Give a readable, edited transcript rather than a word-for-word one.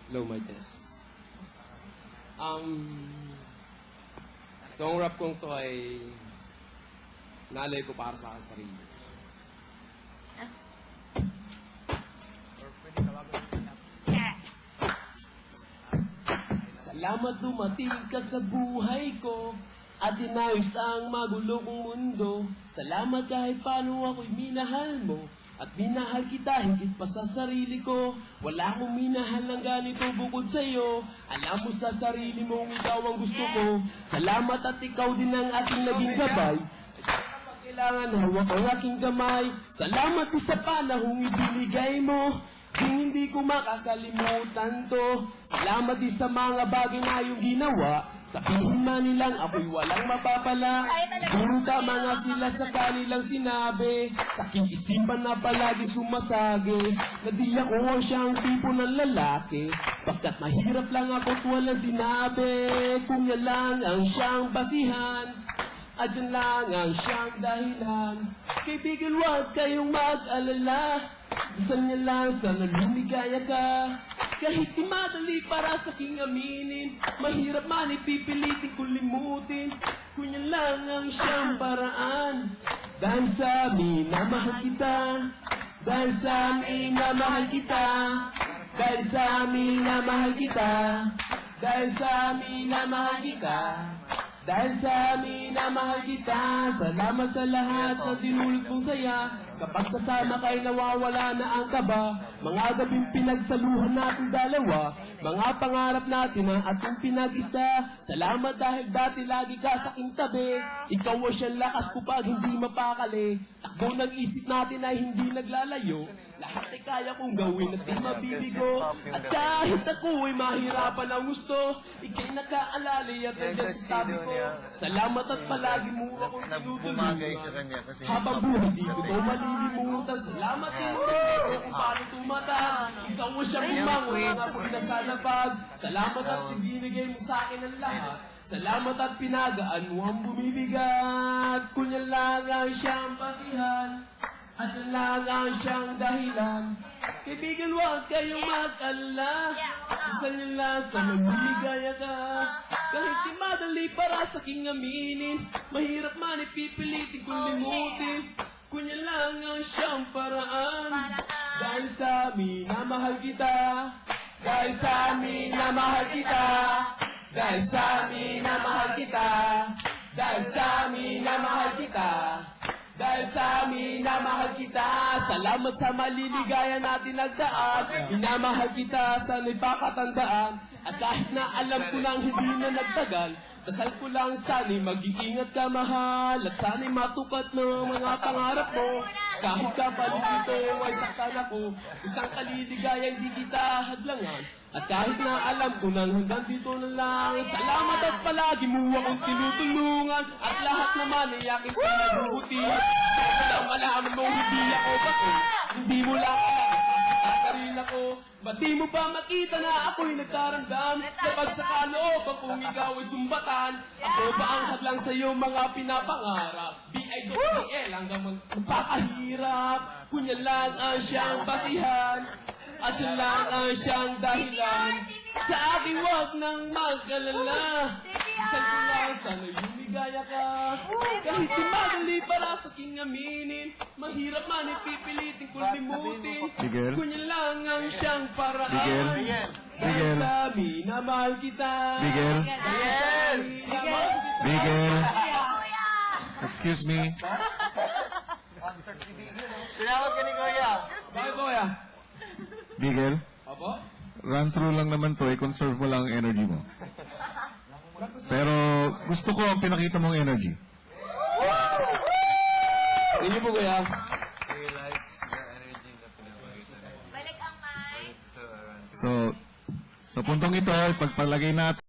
Low my test. Itong rap kong to ay nalay ko para sa aking sarili. Salamat dumating ka sa buhay ko at inayos ang magulo kong mundo. Salamat kahit paano ako'y minahal mo at minahal kita higit pa sa sarili ko. Wala akong minahal ng ganito bukod sa'yo. Alam mo sa sarili mong ikaw ang gusto ko. Salamat at ikaw din ang ating naging gabay. Kailangan hawak ang aking kamay. Salamat din sa panahong ibinigay mo. Hindi ko makakalimutan to. Salamat din sa mga bagay na iyong ginawa. Sabihin man nilang ako'y walang mapapala. Siguro tama nga sila sa kanilang sinabi. Aking isipan na palagi sumasagi na di ako ang siyang tipo ng lalaki. Pagkat mahirap lang ako't walang sinabi. Kung yan lang ang siyang basihan at yan lang ang siyang dahilan. Kaibigan, huwag kayong mag-alala. Dasal niya lang, sana lumigaya ka. Kahit di madali para sa aking aminin, mahirap man ipipilitin kong limutin. Kung yan lang ang siyang paraan. Dahil sa amin na mahal kita. Dahil sa amin na mahal kita. Dahil sa amin na mahal kita. Dahil sa amin na mahal kita. Dahil sa amin na mahal kita. Salamat sa lahat na dinulot mong saya. Kapag kasama ka'y nawawala na ang kaba. Mga gabing pinagsaluhan natin dalawa. Mga pangarap natin ang ating pinag-isa. Salamat dahil dati lagi ka sa aking tabi. Ikaw ang siyang lakas ko pag hindi mapakali. Takbo ng isip natin ay hindi naglalayo. Lahat ay kaya kong gawin at di mabibigo. At kahit ako ay mahirapan ang gusto, ika'y nakaalali at nandiyan sa tabi ko. Salamat at palagi mo akong tinutulungan. Habang buhay di ko to malilimutan. Salamat din kung paano tumata. Ikaw mo siyang bumangon ang ako'y nasalapag. Salamat at ibinigay mo sa akin ang lahat. Salamat at pinagaan mo ang bumibigat. Kung yan lang ang siyang patihan at yan lang ang siyang dahilan. Kaibigan, huwag kayong mag-alala. Isa niya lang sa mamimigaya ka. Kahit di madali para sa aking aminin, mahirap man ipipilitin kong limutin. Kung yan lang ang siyang paraan. Dahil sa amin na mahal kita. Dahil sa amin na mahal kita. Dahil sa amin na mahal kita. Dahil sa amin na mahal kita. Dahil sa amin na mahal kita. Salamat sa maliligaya natin nagdaan. Minamahal kita sa nagpakatandaan. At kahit na alam ko nang hindi na nagtagal, dasal ko lang sana'y mag-iingat ka, mahal. At sana'y matukat ng mga pangarap mo. Kahit kapalit ito ay saktan ako, isang kaliligaya hindi kita hadlangan. At kahit na alam ko nang hanggang dito na lang, salamat at palagi mo akong tinutulungan. At lahat naman ay aking pinabubuti. Kaya malaman mo hindi ako bato. Hindi mo lang rin ako. Ba't di mo pa makita na ako'y nagkaramdam? Kapag sa kalooban kung ikaw ay sumbatan, ako ba ang hadlang sa'yo mga pinapangarap? B.I.W.L. hanggang magpapahirap. Kung yan lang ang siyang basihan at yan lang ang siyang dahilan. Sa akin huwag nang mag-alala. Isang ko lang sana'y lumigaya ka. Kahit di madali para sa aking aminin, mahirap man ipipilitin kung limutin. Kung yan lang ang siyang paraan. Dahil sa amin na mahal kita. Bigel. Excuse me. Tinawag ka ni Kuya. Bakit ko kaya? Bigel, Opo? run through lang naman to, i-conserve mo lang ang energy mo. Pero gusto ko ang pinakita mong energy. Hindi niyo po kuya. Balik ang mic. So, sa puntong ito, pagpalagay natin